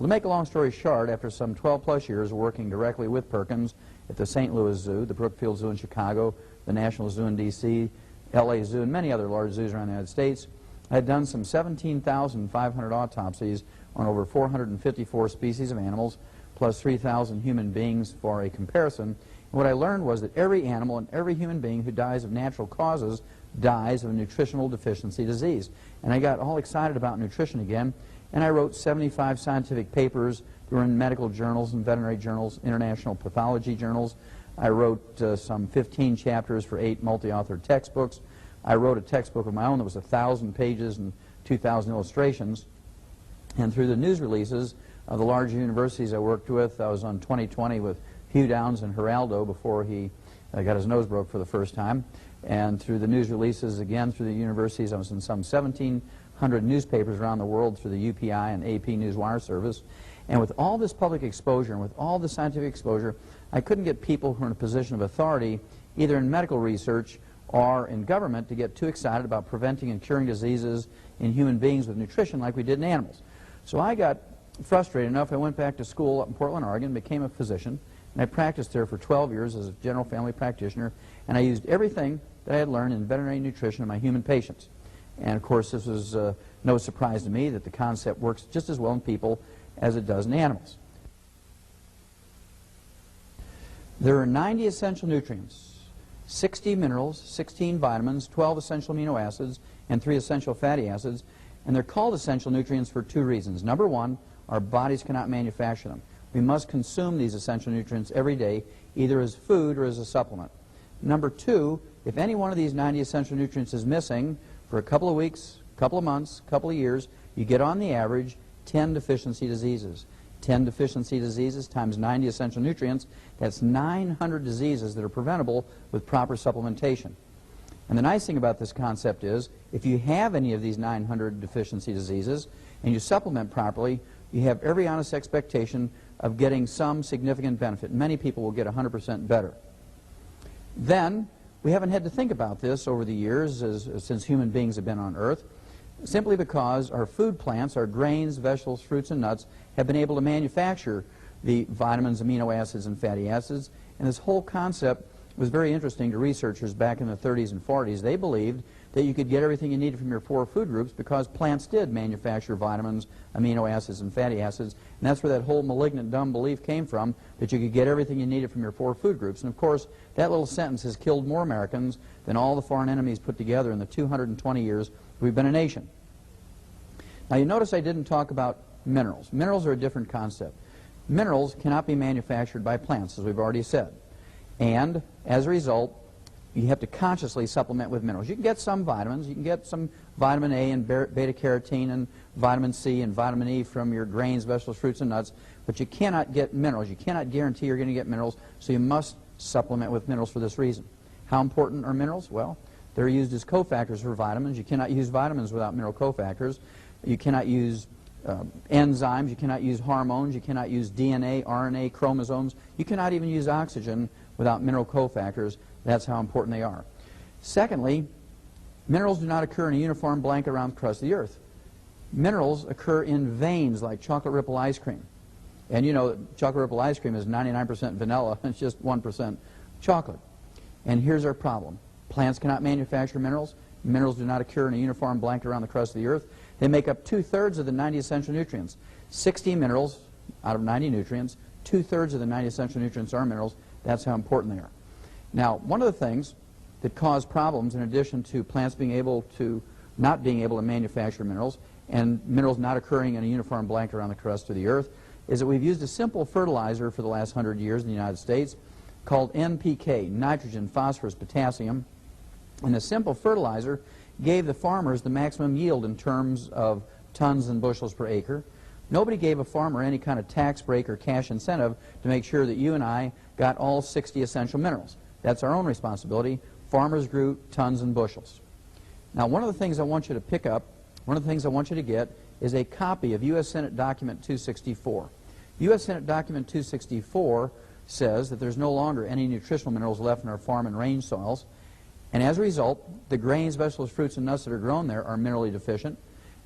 To make a long story short, after some 12-plus years working directly with Perkins at the St. Louis Zoo, the Brookfield Zoo in Chicago, the National Zoo in D.C., L.A. Zoo, and many other large zoos around the United States, I had done some 17,500 autopsies on over 454 species of animals, plus 3,000 human beings for a comparison. And what I learned was that every animal and every human being who dies of natural causes dies of a nutritional deficiency disease. And I got all excited about nutrition again, and I wrote 75 scientific papers that were in medical journals and veterinary journals, international pathology journals. I wrote some 15 chapters for 8 multi-authored textbooks. I wrote a textbook of my own that was 1,000 pages and 2,000 illustrations. And through the news releases of the large universities I worked with, I was on 20/20 with Hugh Downs and Geraldo before he got his nose broke for the first time. And through the news releases, again, through the universities, I was in some 1,700 newspapers around the world through the UPI and AP Newswire service. And with all this public exposure and with all the scientific exposure, I couldn't get people who are in a position of authority, either in medical research or in government, to get too excited about preventing and curing diseases in human beings with nutrition like we did in animals. So I got frustrated enough, I went back to school up in Portland, Oregon, became a physician, and I practiced there for 12 years as a general family practitioner, and I used everything that I had learned in veterinary nutrition in my human patients. And of course, this was no surprise to me that the concept works just as well in people as it does in animals. There are 90 essential nutrients, 60 minerals, 16 vitamins, 12 essential amino acids, and 3 essential fatty acids, and they're called essential nutrients for 2 reasons. Number one, our bodies cannot manufacture them. We must consume these essential nutrients every day, either as food or as a supplement. Number two, if any one of these 90 essential nutrients is missing for a couple of weeks, couple of months, couple of years, you get on the average 10 deficiency diseases. 10 deficiency diseases times 90 essential nutrients, that's 900 diseases that are preventable with proper supplementation. And the nice thing about this concept is, if you have any of these 900 deficiency diseases and you supplement properly, you have every honest expectation of getting some significant benefit. Many people will get 100% better. Then, we haven't had to think about this over the years since human beings have been on Earth, simply because our food plants, our grains, vegetables, fruits, and nuts, have been able to manufacture the vitamins, amino acids, and fatty acids. And this whole concept was very interesting to researchers back in the 30s and 40s. They believed that you could get everything you needed from your 4 food groups because plants did manufacture vitamins, amino acids, and fatty acids. And that's where that whole malignant, dumb belief came from, that you could get everything you needed from your 4 food groups. And of course, that little sentence has killed more Americans than all the foreign enemies put together in the 220 years we've been a nation. Now, you notice I didn't talk about minerals. Minerals are a different concept. Minerals cannot be manufactured by plants, as we've already said. And as a result, you have to consciously supplement with minerals. You can get some vitamins. You can get some vitamin A and beta-carotene and vitamin C and vitamin E from your grains, vegetables, fruits, and nuts, but you cannot get minerals. You cannot guarantee you're going to get minerals, so you must supplement with minerals for this reason. How important are minerals? Well, they're used as cofactors for vitamins. You cannot use vitamins without mineral cofactors. You cannot use enzymes. You cannot use hormones. You cannot use DNA, RNA, chromosomes. You cannot even use oxygen without mineral cofactors. That's how important they are. Secondly, minerals do not occur in a uniform blanket around the crust of the earth. Minerals occur in veins like chocolate ripple ice cream. And you know, chocolate ripple ice cream is 99% vanilla, and it's just 1% chocolate. And here's our problem. Plants cannot manufacture minerals. Minerals do not occur in a uniform blanket around the crust of the earth. They make up 2/3 of the 90 essential nutrients. 60 minerals out of 90 nutrients, 2/3 of the 90 essential nutrients are minerals. That's how important they are. Now, one of the things that cause problems, in addition to plants not being able to manufacture minerals and minerals not occurring in a uniform blanket around the crust of the earth, is that we've used a simple fertilizer for the last 100 years in the United States called NPK, nitrogen, phosphorus, potassium. And the simple fertilizer gave the farmers the maximum yield in terms of tons and bushels per acre. Nobody gave a farmer any kind of tax break or cash incentive to make sure that you and I got all 60 essential minerals. That's our own responsibility. Farmers grew tons and bushels. Now, one of the things I want you to pick up, one of the things I want you to get, is a copy of U.S. Senate Document 264. U.S. Senate Document 264 says that there's no longer any nutritional minerals left in our farm and range soils, and as a result, the grains, vegetables, fruits, and nuts that are grown there are minerally deficient,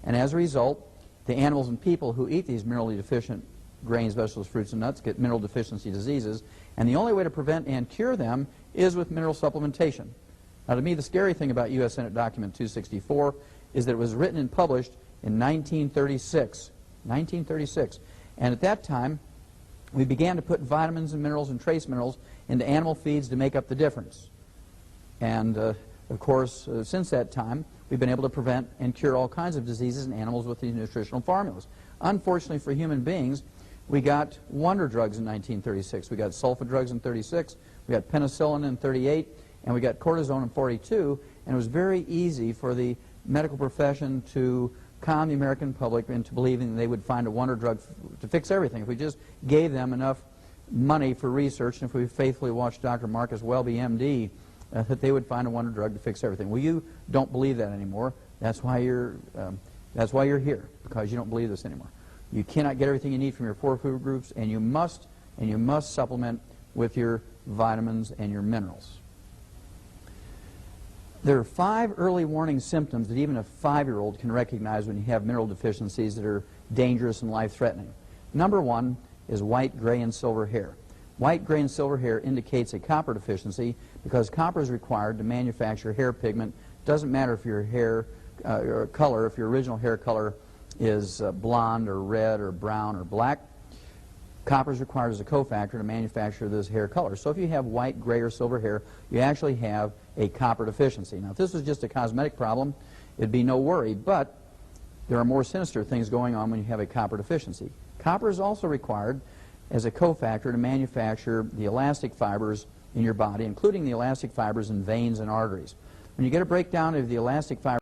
and as a result, the animals and people who eat these minerally deficient grains, vegetables, fruits, and nuts get mineral deficiency diseases, and the only way to prevent and cure them is with mineral supplementation. Now, to me, the scary thing about U.S. Senate Document 264 is that it was written and published in 1936. 1936. And at that time, we began to put vitamins and minerals and trace minerals into animal feeds to make up the difference. And, of course, since that time, we've been able to prevent and cure all kinds of diseases in animals with these nutritional formulas. Unfortunately for human beings, we got wonder drugs in 1936. We got sulfa drugs in 36. We got penicillin in 38. And we got cortisone in 42. And it was very easy for the medical profession to con the American public into believing they would find a wonder drug to fix everything. If we just gave them enough money for research, and if we faithfully watched Dr. Marcus Welby, MD, that they would find a wonder drug to fix everything. Well, you don't believe that anymore. That's why you're here, because you don't believe this anymore. You cannot get everything you need from your four food groups, and you must supplement with your vitamins and your minerals. There are 5 early warning symptoms that even a 5-year-old can recognize when you have mineral deficiencies that are dangerous and life-threatening. Number 1 is white, gray, and silver hair. White, gray, and silver hair indicates a copper deficiency because copper is required to manufacture hair pigment. Doesn't matter if your hair color, if your original hair color is blonde or red or brown or black. Copper is required as a cofactor to manufacture this hair color. So if you have white, gray, or silver hair, you actually have a copper deficiency. Now, if this was just a cosmetic problem, it'd be no worry, but there are more sinister things going on when you have a copper deficiency. Copper is also required as a cofactor to manufacture the elastic fibers in your body, including the elastic fibers in veins and arteries. When you get a breakdown of the elastic fibers